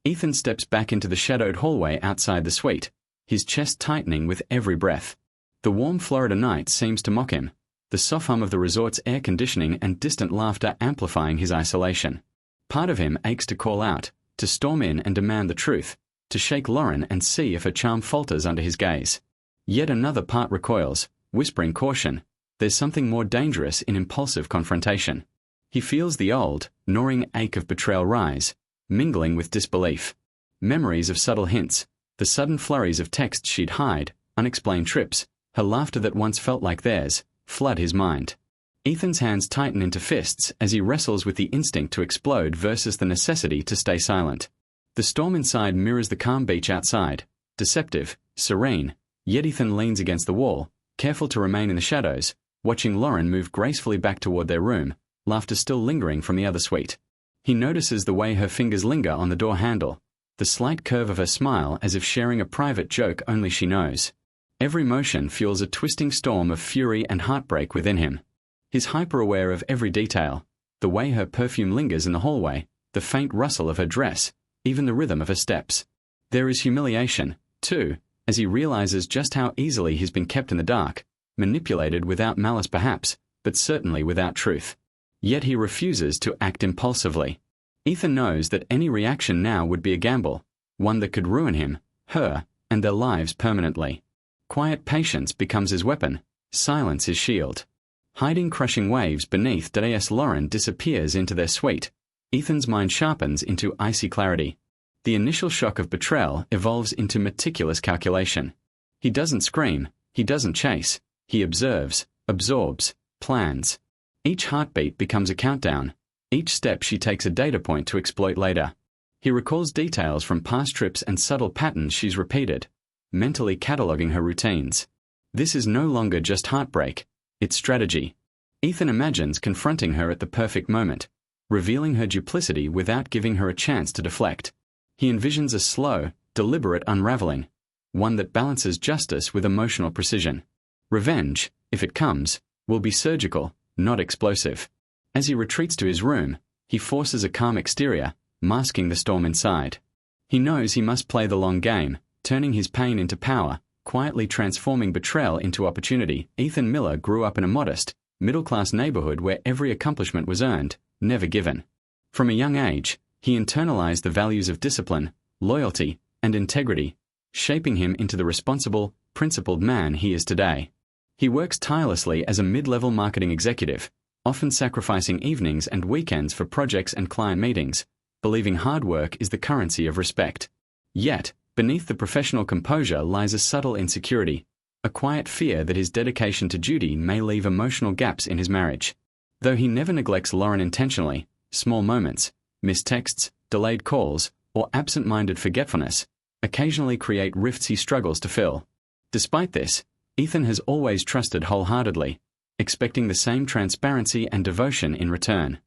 Ethan steps back into the shadowed hallway outside the suite, his chest tightening with every breath. The warm Florida night seems to mock him, the soft hum of the resort's air conditioning and distant laughter amplifying his isolation. Part of him aches to call out, to storm in and demand the truth, to shake Lauren and see if her charm falters under his gaze. Yet another part recoils, whispering caution. There's something more dangerous in impulsive confrontation. He feels the old, gnawing ache of betrayal rise, mingling with disbelief. Memories of subtle hints, the sudden flurries of texts she'd hide, unexplained trips, her laughter that once felt like theirs, flood his mind. Ethan's hands tighten into fists as he wrestles with the instinct to explode versus the necessity to stay silent. The storm inside mirrors the calm beach outside, deceptive, serene, yet Ethan leans against the wall, careful to remain in the shadows, watching Lauren move gracefully back toward their room, laughter still lingering from the other suite. He notices the way her fingers linger on the door handle, the slight curve of her smile as if sharing a private joke only she knows. Every motion fuels a twisting storm of fury and heartbreak within him. He's hyper-aware of every detail, the way her perfume lingers in the hallway, the faint rustle of her dress, even the rhythm of her steps. There is humiliation, too, as he realizes just how easily he's been kept in the dark, manipulated without malice perhaps, but certainly without truth. Yet he refuses to act impulsively. Ethan knows that any reaction now would be a gamble, one that could ruin him, her, and their lives permanently. Quiet patience becomes his weapon, silence his shield. Hiding crushing waves beneath Darius, Lauren disappears into their suite. Ethan's mind sharpens into icy clarity. The initial shock of betrayal evolves into meticulous calculation. He doesn't scream, he doesn't chase, he observes, absorbs, plans. Each heartbeat becomes a countdown. Each step she takes a data point to exploit later. He recalls details from past trips and subtle patterns she's repeated, mentally cataloging her routines. This is no longer just heartbreak, it's strategy. Ethan imagines confronting her at the perfect moment, revealing her duplicity without giving her a chance to deflect. He envisions a slow, deliberate unraveling, one that balances justice with emotional precision. Revenge, if it comes, will be surgical, not explosive. As he retreats to his room, he forces a calm exterior, masking the storm inside. He knows he must play the long game, turning his pain into power, quietly transforming betrayal into opportunity. Ethan Miller grew up in a modest, middle-class neighborhood where every accomplishment was earned, never given. From a young age, he internalized the values of discipline, loyalty, and integrity, shaping him into the responsible, principled man he is today. He works tirelessly as a mid-level marketing executive, often sacrificing evenings and weekends for projects and client meetings, believing hard work is the currency of respect. Yet, beneath the professional composure lies a subtle insecurity, a quiet fear that his dedication to duty may leave emotional gaps in his marriage. Though he never neglects Lauren intentionally, small moments, missed texts, delayed calls, or absent-minded forgetfulness occasionally create rifts he struggles to fill. Despite this, Ethan has always trusted wholeheartedly, expecting the same transparency and devotion in return.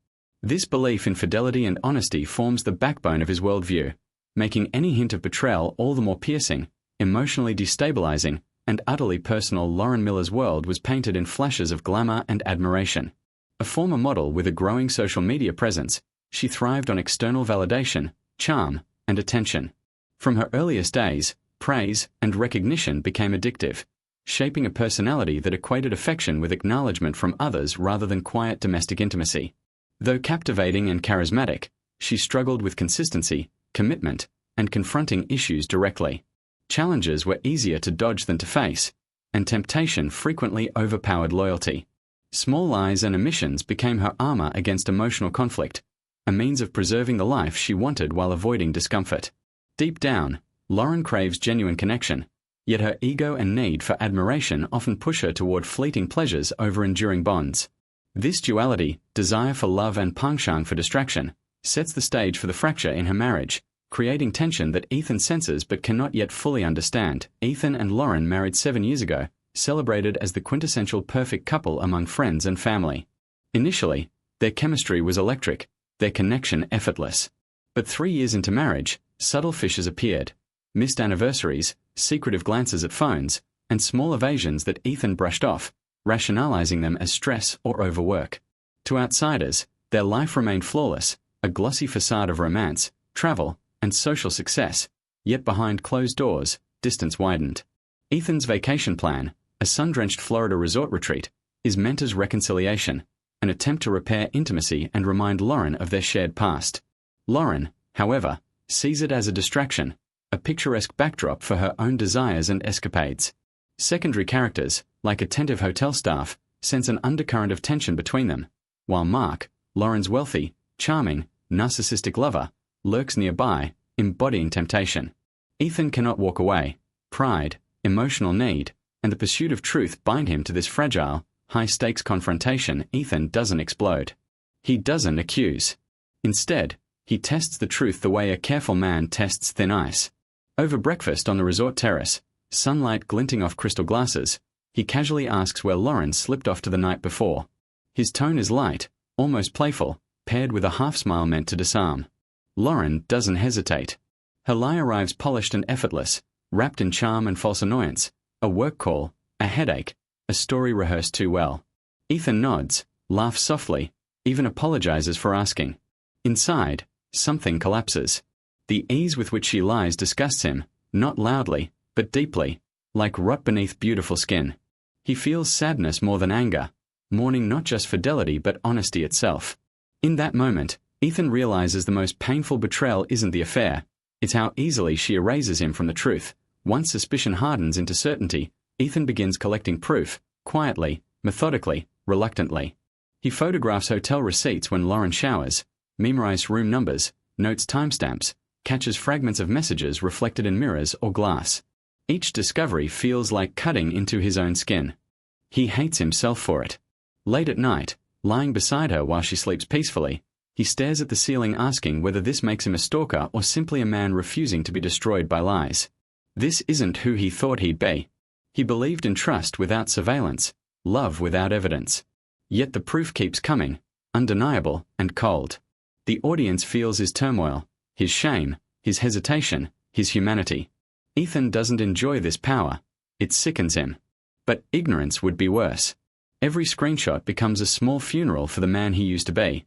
This belief in fidelity and honesty forms the backbone of his worldview, making any hint of betrayal all the more piercing, emotionally destabilizing, and utterly personal. Lauren Miller's world was painted in flashes of glamour and admiration. A former model with a growing social media presence, she thrived on external validation, charm, and attention. From her earliest days, praise and recognition became addictive, shaping a personality that equated affection with acknowledgement from others rather than quiet domestic intimacy. Though captivating and charismatic, she struggled with consistency, commitment, and confronting issues directly. Challenges were easier to dodge than to face, and temptation frequently overpowered loyalty. Small lies and omissions became her armor against emotional conflict, a means of preserving the life she wanted while avoiding discomfort. Deep down, Lauren craves genuine connection, yet her ego and need for admiration often push her toward fleeting pleasures over enduring bonds. This duality, desire for love and penchant for distraction, sets the stage for the fracture in her marriage, creating tension that Ethan senses but cannot yet fully understand. Ethan and Lauren married 7 years ago, celebrated as the quintessential perfect couple among friends and family. Initially, their chemistry was electric, their connection effortless. But 3 years into marriage, subtle fissures appeared, missed anniversaries, secretive glances at phones, and small evasions that Ethan brushed off, rationalizing them as stress or overwork. To outsiders, their life remained flawless, a glossy facade of romance, travel, and social success, yet behind closed doors, distance widened. Ethan's vacation plan, a sun-drenched Florida resort retreat, is meant as reconciliation, an attempt to repair intimacy and remind Lauren of their shared past. Lauren, however, sees it as a distraction, a picturesque backdrop for her own desires and escapades. Secondary characters, like attentive hotel staff, sense an undercurrent of tension between them, while Mark, Lauren's wealthy, charming, narcissistic lover, lurks nearby, embodying temptation. Ethan cannot walk away. Pride, emotional need, and the pursuit of truth bind him to this fragile, high-stakes confrontation. Ethan doesn't explode. He doesn't accuse. Instead, he tests the truth the way a careful man tests thin ice. Over breakfast on the resort terrace, sunlight glinting off crystal glasses, he casually asks where Lauren slipped off to the night before. His tone is light, almost playful, paired with a half-smile meant to disarm. Lauren doesn't hesitate. Her lie arrives polished and effortless, wrapped in charm and false annoyance, a work call, a headache, a story rehearsed too well. Ethan nods, laughs softly, even apologizes for asking. Inside, something collapses. The ease with which she lies disgusts him, not loudly, but deeply, like rot beneath beautiful skin. He feels sadness more than anger, mourning not just fidelity but honesty itself. In that moment, Ethan realizes the most painful betrayal isn't the affair, it's how easily she erases him from the truth. Once suspicion hardens into certainty, Ethan begins collecting proof, quietly, methodically, reluctantly. He photographs hotel receipts when Lauren showers, memorizes room numbers, notes timestamps, catches fragments of messages reflected in mirrors or glass. Each discovery feels like cutting into his own skin. He hates himself for it. Late at night, lying beside her while she sleeps peacefully, he stares at the ceiling asking whether this makes him a stalker or simply a man refusing to be destroyed by lies. This isn't who he thought he'd be. He believed in trust without surveillance, love without evidence. Yet the proof keeps coming, undeniable and cold. The audience feels his turmoil, his shame, his hesitation, his humanity. Ethan doesn't enjoy this power. It sickens him. But ignorance would be worse. Every screenshot becomes a small funeral for the man he used to be.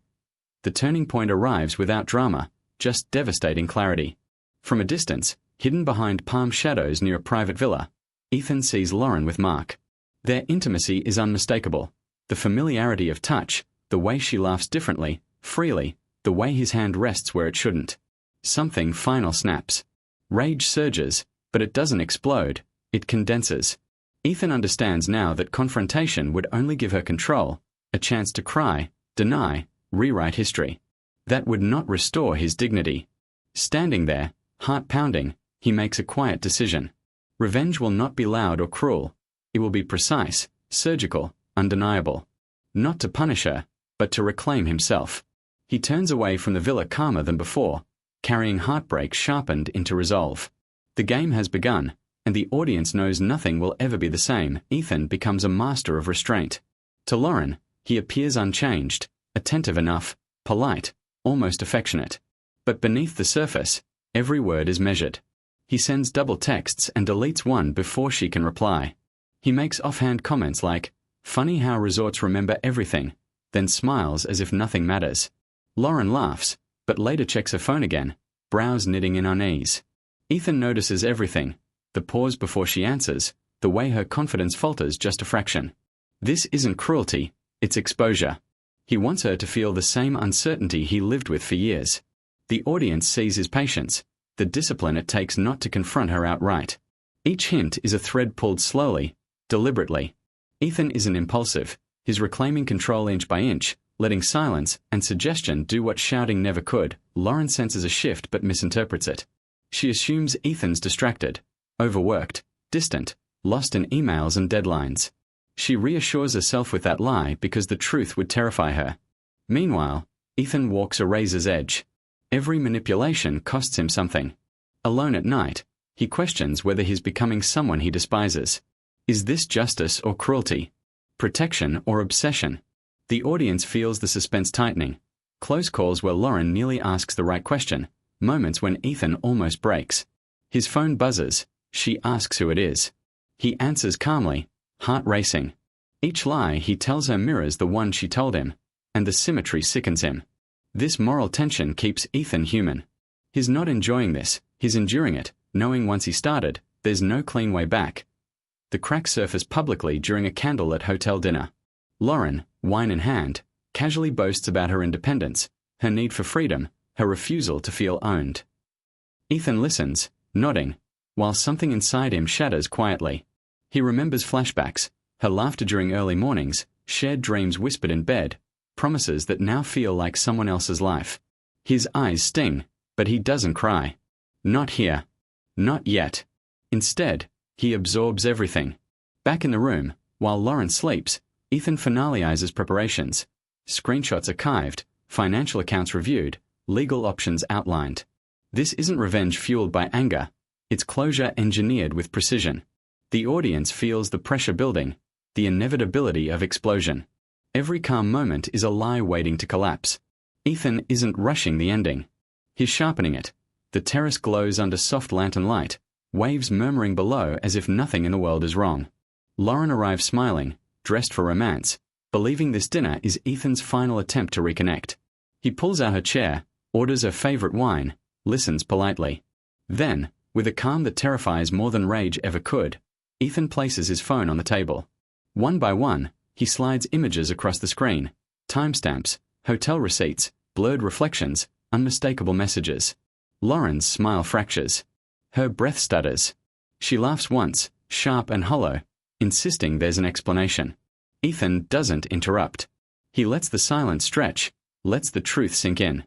The turning point arrives without drama, just devastating clarity. From a distance, hidden behind palm shadows near a private villa, Ethan sees Lauren with Mark. Their intimacy is unmistakable. The familiarity of touch, the way she laughs differently, freely, the way his hand rests where it shouldn't. Something final snaps. Rage surges, but it doesn't explode, it condenses. Ethan understands now that confrontation would only give her control, a chance to cry, deny, rewrite history. That would not restore his dignity. Standing there, heart pounding, he makes a quiet decision. Revenge will not be loud or cruel. It will be precise, surgical, undeniable. Not to punish her, but to reclaim himself. He turns away from the villa calmer than before, carrying heartbreak sharpened into resolve. The game has begun, and the audience knows nothing will ever be the same. Ethan becomes a master of restraint. To Lauren, he appears unchanged, attentive enough, polite, almost affectionate. But beneath the surface, every word is measured. He sends double texts and deletes one before she can reply. He makes offhand comments like, "Funny how resorts remember everything," then smiles as if nothing matters. Lauren laughs, but later checks her phone again, brows knitting in unease. Ethan notices everything, the pause before she answers, the way her confidence falters just a fraction. This isn't cruelty, it's exposure. He wants her to feel the same uncertainty he lived with for years. The audience sees his patience, the discipline it takes not to confront her outright. Each hint is a thread pulled slowly, deliberately. Ethan isn't impulsive, he's reclaiming control inch by inch, letting silence and suggestion do what shouting never could. Lauren senses a shift but misinterprets it. She assumes Ethan's distracted, overworked, distant, lost in emails and deadlines. She reassures herself with that lie because the truth would terrify her. Meanwhile, Ethan walks a razor's edge. Every manipulation costs him something. Alone at night, he questions whether he's becoming someone he despises. Is this justice or cruelty? Protection or obsession? The audience feels the suspense tightening. Close calls where Lauren nearly asks the right question, moments when Ethan almost breaks. His phone buzzes. She asks who it is. He answers calmly, heart racing. Each lie he tells her mirrors the one she told him, and the symmetry sickens him. This moral tension keeps Ethan human. He's not enjoying this, he's enduring it, knowing once he started, there's no clean way back. The cracks surface publicly during a candlelit hotel dinner. Lauren, wine in hand, casually boasts about her independence, her need for freedom, her refusal to feel owned. Ethan listens, nodding, while something inside him shatters quietly. He remembers flashbacks, her laughter during early mornings, shared dreams whispered in bed, promises that now feel like someone else's life. His eyes sting, but he doesn't cry. Not here. Not yet. Instead, he absorbs everything. Back in the room, while Lauren sleeps, Ethan finalizes preparations. Screenshots archived, financial accounts reviewed, legal options outlined. This isn't revenge fueled by anger. It's closure engineered with precision. The audience feels the pressure building, the inevitability of explosion. Every calm moment is a lie waiting to collapse. Ethan isn't rushing the ending. He's sharpening it. The terrace glows under soft lantern light, waves murmuring below as if nothing in the world is wrong. Lauren arrives smiling, dressed for romance, believing this dinner is Ethan's final attempt to reconnect. He pulls out her chair, orders her favorite wine, listens politely. Then, with a calm that terrifies more than rage ever could, Ethan places his phone on the table. One by one, he slides images across the screen, timestamps, hotel receipts, blurred reflections, unmistakable messages. Lauren's smile fractures. Her breath stutters. She laughs once, sharp and hollow, insisting there's an explanation. Ethan doesn't interrupt. He lets the silence stretch, lets the truth sink in.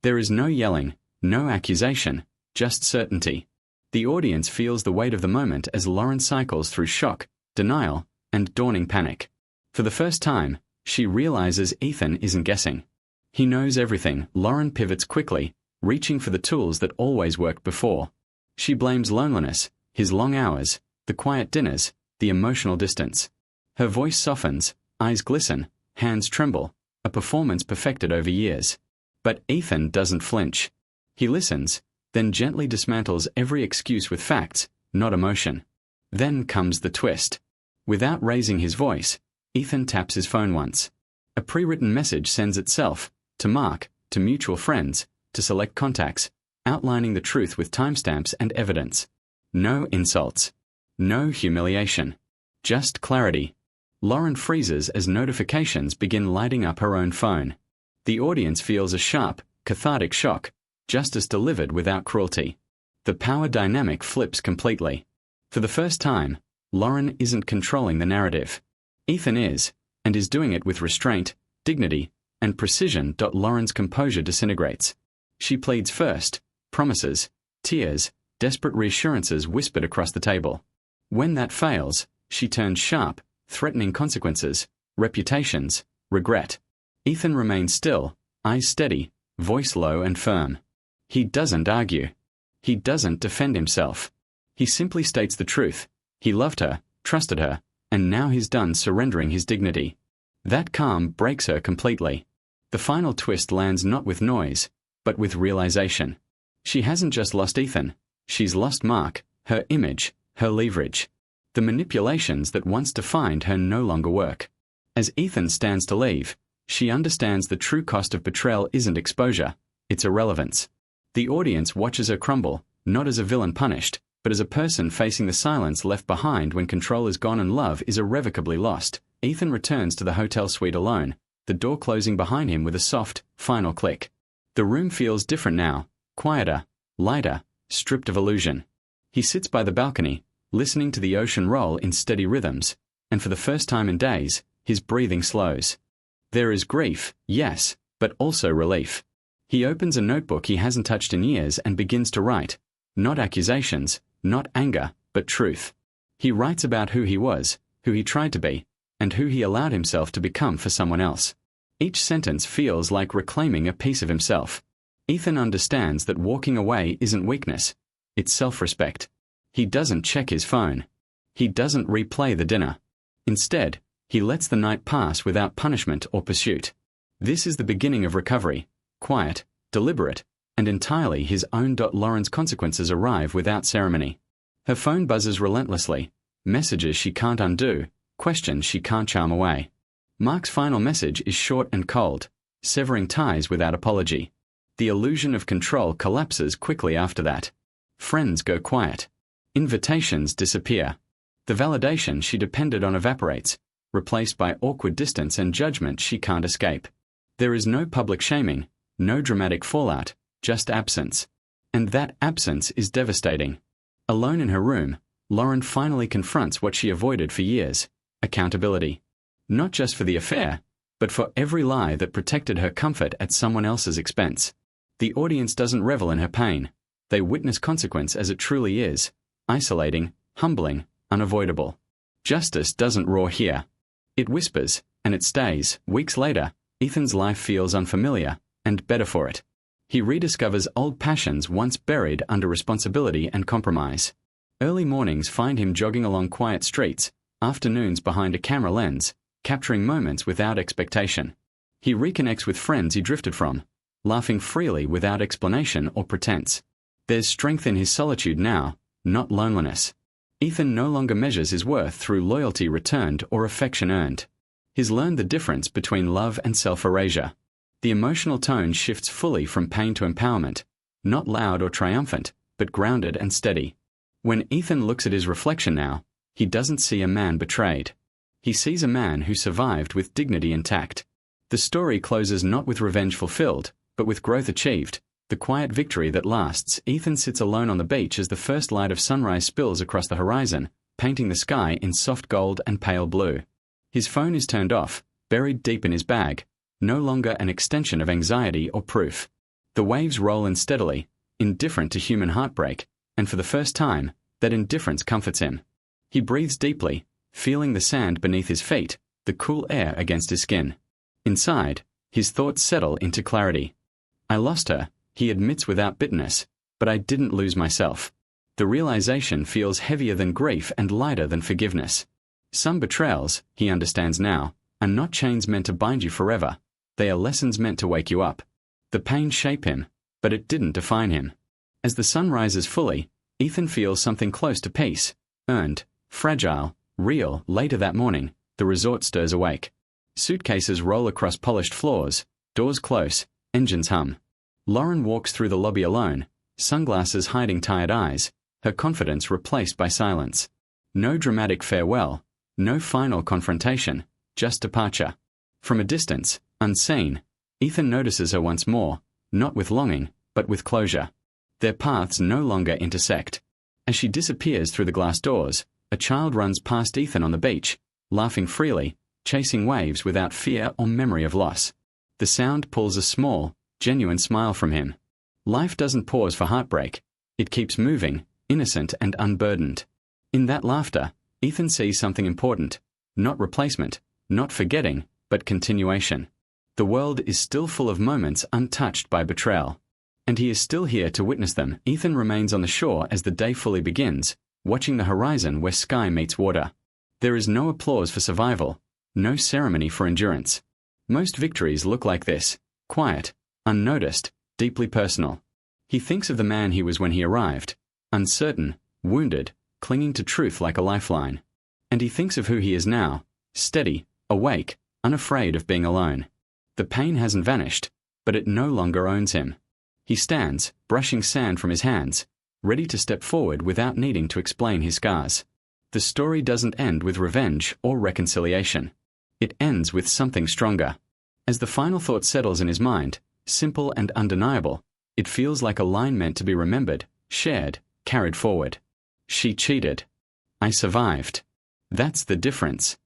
There is no yelling, no accusation, just certainty. The audience feels the weight of the moment as Lauren cycles through shock, denial, and dawning panic. For the first time, she realizes Ethan isn't guessing. He knows everything. Lauren pivots quickly, reaching for the tools that always worked before. She blames loneliness, his long hours, the quiet dinners, the emotional distance. Her voice softens, eyes glisten, hands tremble, a performance perfected over years. But Ethan doesn't flinch. He listens, then gently dismantles every excuse with facts, not emotion. Then comes the twist. Without raising his voice, Ethan taps his phone once. A pre-written message sends itself, to Mark, to mutual friends, to select contacts, outlining the truth with timestamps and evidence. No insults. No humiliation. Just clarity. Lauren freezes as notifications begin lighting up her own phone. The audience feels a sharp, cathartic shock, justice delivered without cruelty. The power dynamic flips completely. For the first time, Lauren isn't controlling the narrative. Ethan is, and is doing it with restraint, dignity, and precision. Lauren's composure disintegrates. She pleads first, promises, tears, desperate reassurances whispered across the table. When that fails, she turns sharp, threatening consequences, reputations, regret. Ethan remains still, eyes steady, voice low and firm. He doesn't argue. He doesn't defend himself. He simply states the truth. He loved her, trusted her, and now he's done surrendering his dignity. That calm breaks her completely. The final twist lands not with noise, but with realization. She hasn't just lost Ethan, she's lost Mark, her image, her leverage. The manipulations that once defined her no longer work. As Ethan stands to leave, she understands the true cost of betrayal isn't exposure, it's irrelevance. The audience watches her crumble, not as a villain punished, but as a person facing the silence left behind when control is gone and love is irrevocably lost. Ethan returns to the hotel suite alone, the door closing behind him with a soft, final click. The room feels different now, quieter, lighter, stripped of illusion. He sits by the balcony, listening to the ocean roll in steady rhythms, and for the first time in days, his breathing slows. There is grief, yes, but also relief. He opens a notebook he hasn't touched in years and begins to write. Not accusations, not anger, but truth. He writes about who he was, who he tried to be, and who he allowed himself to become for someone else. Each sentence feels like reclaiming a piece of himself. Ethan understands that walking away isn't weakness, it's self-respect. He doesn't check his phone. He doesn't replay the dinner. Instead, he lets the night pass without punishment or pursuit. This is the beginning of recovery, quiet, deliberate, and entirely his own. Lauren's consequences arrive without ceremony. Her phone buzzes relentlessly, messages she can't undo, questions she can't charm away. Mark's final message is short and cold, severing ties without apology. The illusion of control collapses quickly after that. Friends go quiet. Invitations disappear. The validation she depended on evaporates, replaced by awkward distance and judgment she can't escape. There is no public shaming, no dramatic fallout, just absence. And that absence is devastating. Alone in her room, Lauren finally confronts what she avoided for years: accountability. Not just for the affair, but for every lie that protected her comfort at someone else's expense. The audience doesn't revel in her pain. They witness consequence as it truly is: isolating, humbling, unavoidable. Justice doesn't roar here. It whispers, and it stays. Weeks later, Ethan's life feels unfamiliar, and better for it. He rediscovers old passions once buried under responsibility and compromise. Early mornings find him jogging along quiet streets, afternoons behind a camera lens, capturing moments without expectation. He reconnects with friends he drifted from, laughing freely without explanation or pretense. There's strength in his solitude now, not loneliness. Ethan no longer measures his worth through loyalty returned or affection earned. He's learned the difference between love and self-erasure. The emotional tone shifts fully from pain to empowerment, not loud or triumphant, but grounded and steady. When Ethan looks at his reflection now, he doesn't see a man betrayed. He sees a man who survived with dignity intact. The story closes not with revenge fulfilled, but with growth achieved, the quiet victory that lasts. Ethan sits alone on the beach as the first light of sunrise spills across the horizon, painting the sky in soft gold and pale blue. His phone is turned off, buried deep in his bag, no longer an extension of anxiety or proof. The waves roll in steadily, indifferent to human heartbreak, and for the first time, that indifference comforts him. He breathes deeply, feeling the sand beneath his feet, the cool air against his skin. Inside, his thoughts settle into clarity. I lost her, he admits without bitterness, but I didn't lose myself. The realization feels heavier than grief and lighter than forgiveness. Some betrayals, he understands now, are not chains meant to bind you forever. They are lessons meant to wake you up. The pain shaped him, but it didn't define him. As the sun rises fully, Ethan feels something close to peace, earned, fragile, real. Later that morning, the resort stirs awake. Suitcases roll across polished floors, doors close, engines hum. Lauren walks through the lobby alone, sunglasses hiding tired eyes, her confidence replaced by silence. No dramatic farewell, no final confrontation, just departure. From a distance, unseen, Ethan notices her once more, not with longing, but with closure. Their paths no longer intersect. As she disappears through the glass doors, a child runs past Ethan on the beach, laughing freely, chasing waves without fear or memory of loss. The sound pulls a small, genuine smile from him. Life doesn't pause for heartbreak. It keeps moving, innocent and unburdened. In that laughter, Ethan sees something important. Not replacement, not forgetting, but continuation. The world is still full of moments untouched by betrayal. And he is still here to witness them. Ethan remains on the shore as the day fully begins, watching the horizon where sky meets water. There is no applause for survival, no ceremony for endurance. Most victories look like this: quiet, unnoticed, deeply personal. He thinks of the man he was when he arrived, uncertain, wounded, clinging to truth like a lifeline. And he thinks of who he is now, steady, awake, unafraid of being alone. The pain hasn't vanished, but it no longer owns him. He stands, brushing sand from his hands, ready to step forward without needing to explain his scars. The story doesn't end with revenge or reconciliation. It ends with something stronger. As the final thought settles in his mind, simple and undeniable, it feels like a line meant to be remembered, shared, carried forward. She cheated. I survived. That's the difference.